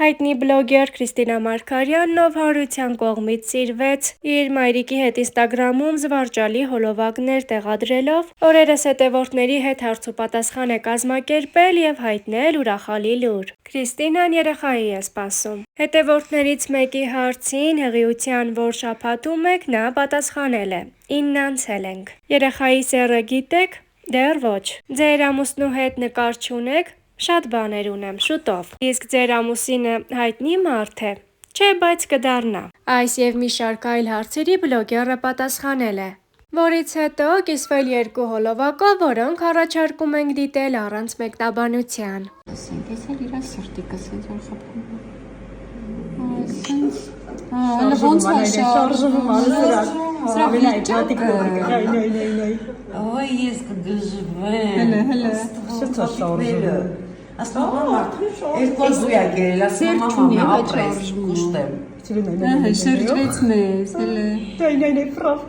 Հայտնի բլոգեր Քրիստինա Մարգարյանն ով հարության կողմից սիրվեց իր մայրիկի հետ Ինստագրամում զվարճալի հոլովակներ տեղադրելով, օրերս հետևորդների հետ հարցուպատասխան է կազմակերպել եւ հայտնել ուրախալի լուր։ Քրիստինան երեխայի է սպասում։ Հետևորդներից մեկի հարցին հղիության որ շաբաթում եք, նա պատասխանել է. 9 անցել ենք։ Երեխայի սեռը գիտեք։ Դեռ ոչ։ Ձեր ամուսնու հետ նկար չունեք։ Շատ բաներ ունեմ, շուտով։ Իսկ ձեր ամուսինը հայտնի մարդ է։ Չէ, բայց կդառնա։ Այս եւ մի շարք այլ հարցերի բլոգերը պատասխանել է, որից հետո կիսվել 2 հոլովակով, որոնք առաջարկում ենք դիտել առանց մեկնաբանության։ Ասենք, ես էլ իրա սրտիկս ինձ խփում եմ։ Ասենց, ոնց է շարժվում, Ой, ես կդժվեմ։ Հələ, շուտ շարժվում։ Ասում մարդ, երկու զույա գերել, ասում մամա, ապրես, կուշտեմ։ Շրջվեց մեզ, հələ։ Նայ, պրավ։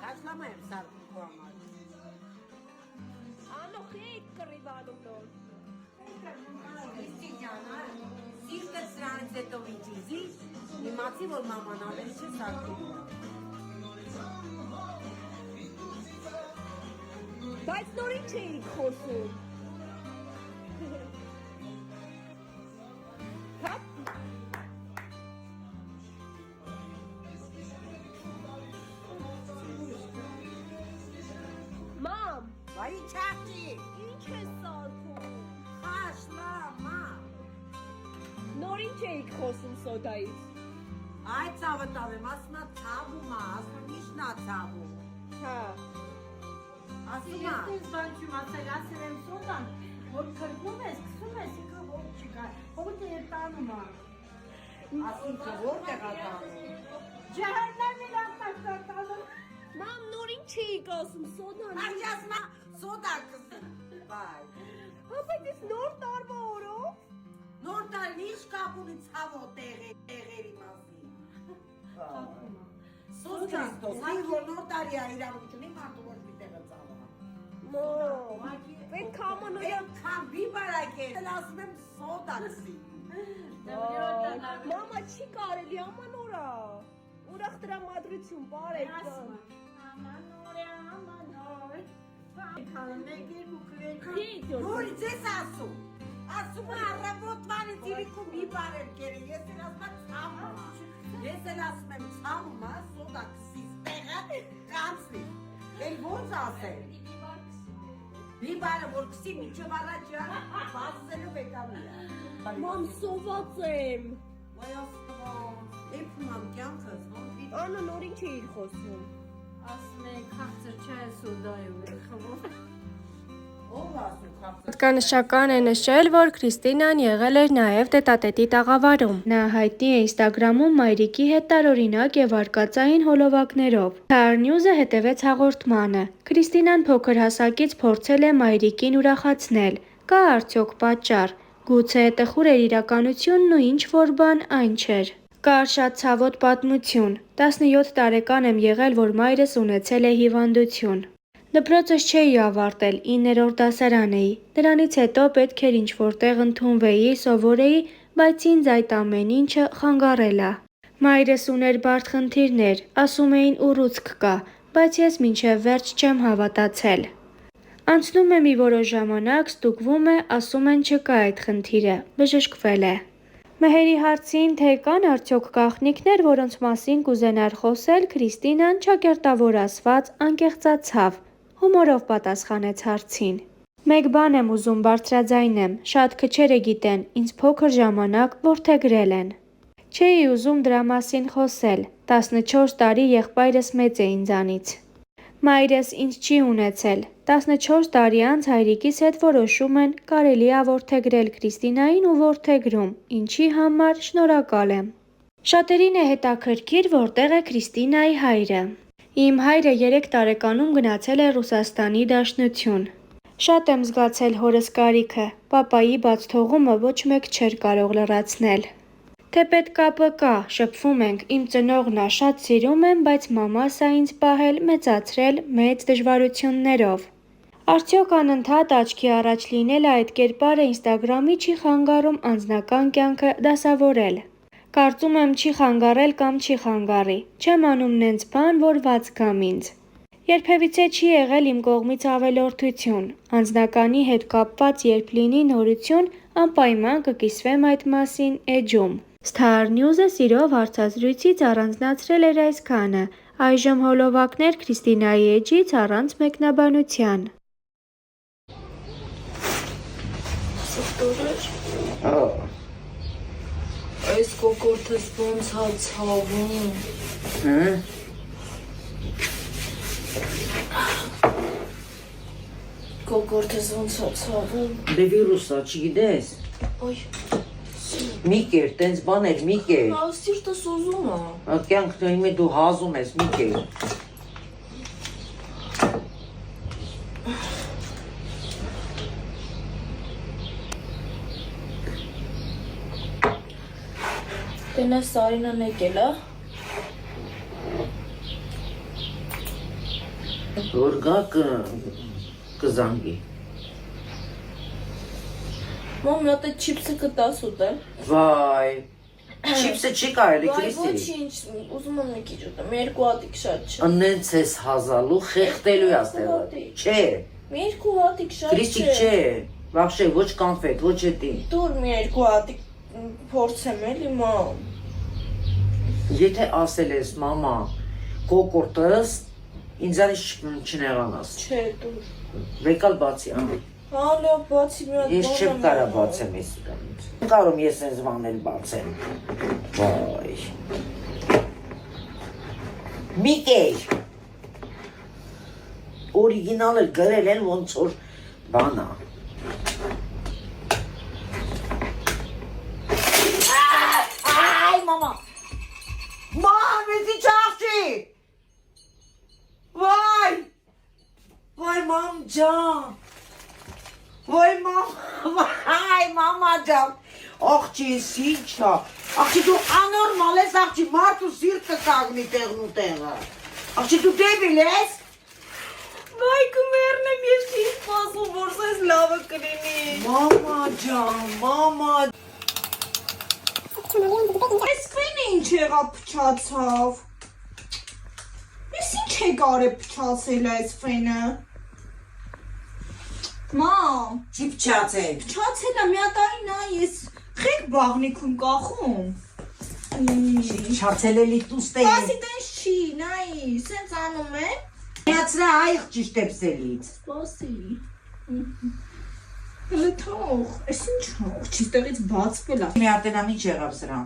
Կացլամա եմ սարքում քո համար։ Անոխի կռիվանում նոր։ Քրիստիանա, սիրտը սրանից հետո վիճիզի, իմացի, որ մաման ավելի չէ սարքում։ Բայց նորին չէի խոսում։ Մամ, Վայ չաղջի, ինչ է սարքում։ խաշլամա։ Նորին չէիք խոսում սոդայից։ Այ ցավը տավեմ, ասմա ցավում է, ասում իշնա ցավում։ Հա։ Ասում է։ Ես բան չեմ ասել, ասել եմ սոդան, որ քրվում ես, քսում ես, ինքը հոտ չկա, հոտը էր տանում է։ Ասում թե որտեղ է տանում։ Ջահաննամի լապտակ տանում։ Մամ, նորին չէիք ասում սոդան։ Այս ասմա սոդա կսի։ Բայ։ Հա, բայց ես նոր տարվա օրով։ Նոր տարին ինչ կապ ունի ցավո տեղերի մասին։ Սոդա, այ որ նոր տարի է իրավունք ունի մարդու որ պիտի ցավա։ Մամ, պետք է ամանորյա։ Քան բիբարակ է, ասում եմ սոդա կսի։ Մամա, չի կարելի ամանորա։ Ուրախ տրամադրություն, բարեկա։ Ամանոր։ Քան մեկ երկու քրեկ։ Որից ես ասում։ Ասում է առավոտվանից իրիկում բիբար եմ կերել, ես էլ ասում եմ ցավում։ Ես էլ ասում եմ ցավում է, սոդա կսի, տեղը կանցնի։ Էլ ոնց ասել։ Բիբարը որ կսի մինչև առաջան, բացելու եկամի է։ Մամ, սոված եմ։ Ոյ աստղան, էփում եմ կյանքս, Անա նորին չէիր խոսում։ Ասում եք, խաղցր չէ սոդայում է խվում։ ով ասում խաղցը։ Հատկանշական է նշել, որ Քրիստինան եղել էր նաև տետատետի տաղավարում։ Նա հայտնի է Ինստագրամում մայրիկի հետ տարօրինակ եւ արկածային հոլովակներով։ Star News-ը հետևեց հաղորդմանը։ Քրիստինան փոքր հասակից փորձել է մայրիկին ուրախացնել։ Կա արդյոք պատճառ։ Գուցե տխուր էր իրականությունն ու ինչ որ բան այն չէր։ Կար շատ ցավոտ պատմություն։ 17 տարեկան եմ եղել, որ մայրս ունեցել է հիվանդություն։ Դպրոցս չէի ավարտել, 9-րդ դասարան էի։ Դրանից հետո պետք էր ինչ-որտեղ ընդունվեի, սովորեի, բայց ինձ այդ ամեն ինչը խանգարել է։ Մայրս ուներ բարդ խնդիրներ, ասում էին ուռուցք կա, բայց ես մինչև վերջ չեմ հավատացել։ Անցնում է մի որոշ ժամանակ, ստուգվում է, ասում են չկա այդ խնդիրը, բժշկվել է։ Մեհերի հարցին, թե կան արդյոք գաղտնիքներ, որոնց մասին կուզենար խոսել, Քրիստինան ճակերտավոր ասված անկեղծացավ, հումորով պատասխանեց հարցին։ Մեկ բան եմ ուզում բարձրաձայնեմ, շատ քչերը գիտեն, ինձ փոքր ժամանակ որդեգրել են։ Չէի ուզում դրա մասին խոսել, 14 տարի եղբայրս մեծ է ինձանից։ Մայրս ինձ չի ունեցել, 14 տարի անց հայրիկիս հետ որոշում են կարելի է որդեգրել Քրիստինային ու որդեգրում, ինչի համար շնորհակալ եմ։ Շատերին է հետաքրքիր, որտեղ է Քրիստինայի հայրը։ Իմ հայրը 3 տարեկանում գնացել է Ռուսաստանի Դաշնություն։ Շատ եմ զգացել հորս կարիքը, պապայի բաց թողումը ոչ մեկ չէր կարող լրացնել։ Թե պետքապը կա, շփվում ենք, իմ ծնողն ա, շատ սիրում եմ, բայց մամաս ա ինձ պահել, մեծացրել մեծ դժվարություններով։ Արդյոք անընդհատ աչքի առաջ լինելը այդ կերպարը Ինստագրամի չի խանգարում անձնական կյանքը դասավորել։ Կարծում եմ չի խանգարել կամ չի խանգարի, չեմ անում նենց բան, որ վաց գամ ինձ։ Երբևիցե չի եղել իմ կողմից ավելորդություն, անձնականի հետ կապված երբ լինի նորություն, անպայման կկիսվեմ այդ մասին էջում։ Star News-ը սիրով հարցազրույցից առանձնացրել էր այսքանը, այժմ հոլովակներ Քրիստինայի էջից առանց մեկնաբանության։ Այս կոկորդս ոնց հա ցավում։ Կոկորդս ոնց հա ցավում։ Դե վիրուսա, չգիտես։ Ոյ, Մի կեր, տենց բաներ, մի կեր։ հա սիրտս ուզում է։ Կյանքն իմը դու հազում ես, մի կեր։ Տենա Սարինան եկել է։ Որ գա կզանգի։ Մամ, նա տե չիպսը կտաս ուտել։ Վայ, չիպսը չի կարելի, Վայ, Քրիստի։ ոչինչ, ուզում եմ մի քիչ ուտեմ, երկու հատիկ շատ չէ։ Անենց ես հազալու, խեղտելու ես տեղը։ Չէ, Մի երկու հատիկ շատ Քրիստի չէ, վախշե, ոչ կանֆետ, ոչ էտի։ Դուր մի երկու հատիկ փորձեմ էլի, մամ։ Եթե ասել ես, մամա, կոկորդս, ինձանից չնեղանաս։ Չէ, դուր։ Վեկալ բացի, անի։ Հալո, բացի մի հատ Ես չեմ կարա բացեմ ես իրանից։ Կարում ես ես վանել բացեմ։ Վայ։ Մի կեր։ Օրիգինալ էլ գրել են ոնց որ բանա։ Այ մամա։ Մամ, ես ինչ աղջի։ Վայ։ Վայ մամ ջան։ Vay mama, vay mama can. Աղջի ես ինչա։ Աղջի դու անորմալ ես, աղջի մարդու սիրտը կագնի տեղն ու տեղը։ Աղջի դու դեբիլ ես։ Վայ, կմեռնեմ, ես չի սպասում, որ սես լավը կլինի։ Մամա ջան, մամա։ Այս ֆենը ինչ եղավ փչացավ։ Ես ինչ եք արել փչացել այս ֆենը։ Մամ, Չի փչացել։ փչացել է մի հատ արի նա ես խեք բաղնիքում կախում։ Փչացել էլի տուստեի։ Բասի տես չի, նայի, սենց անում է։ Միացրա այղ ճիշտ էպսելից։ Բասի։ Հələ թող, այս ինչ հող, չի ստեղից բացվել է։ Մի հատ էնա ինչ եղավ սրան։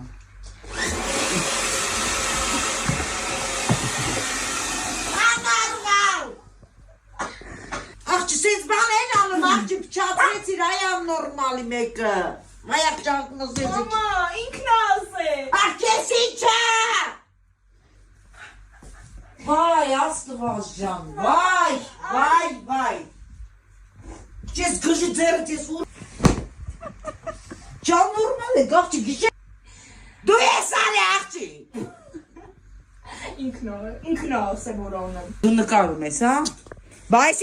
Աղջի սենց բան են անում, աղջի փչացրեցիր, այ աննորմալի մեկը։ Մայա փչացնոսեցի։ Մամա, ինքն է ասել։ Աղջես ինչա։ Վայ, աստված ջան, վայ, վայ, վայ։ Չես գժի ձերդ ես ուր։ Ջան նորմալ է, աղջի գիշե։ Դու ես արի աղջի։ Ինքն է ասել որ անեմ։ Դու նկարում ես, հա։ Բայց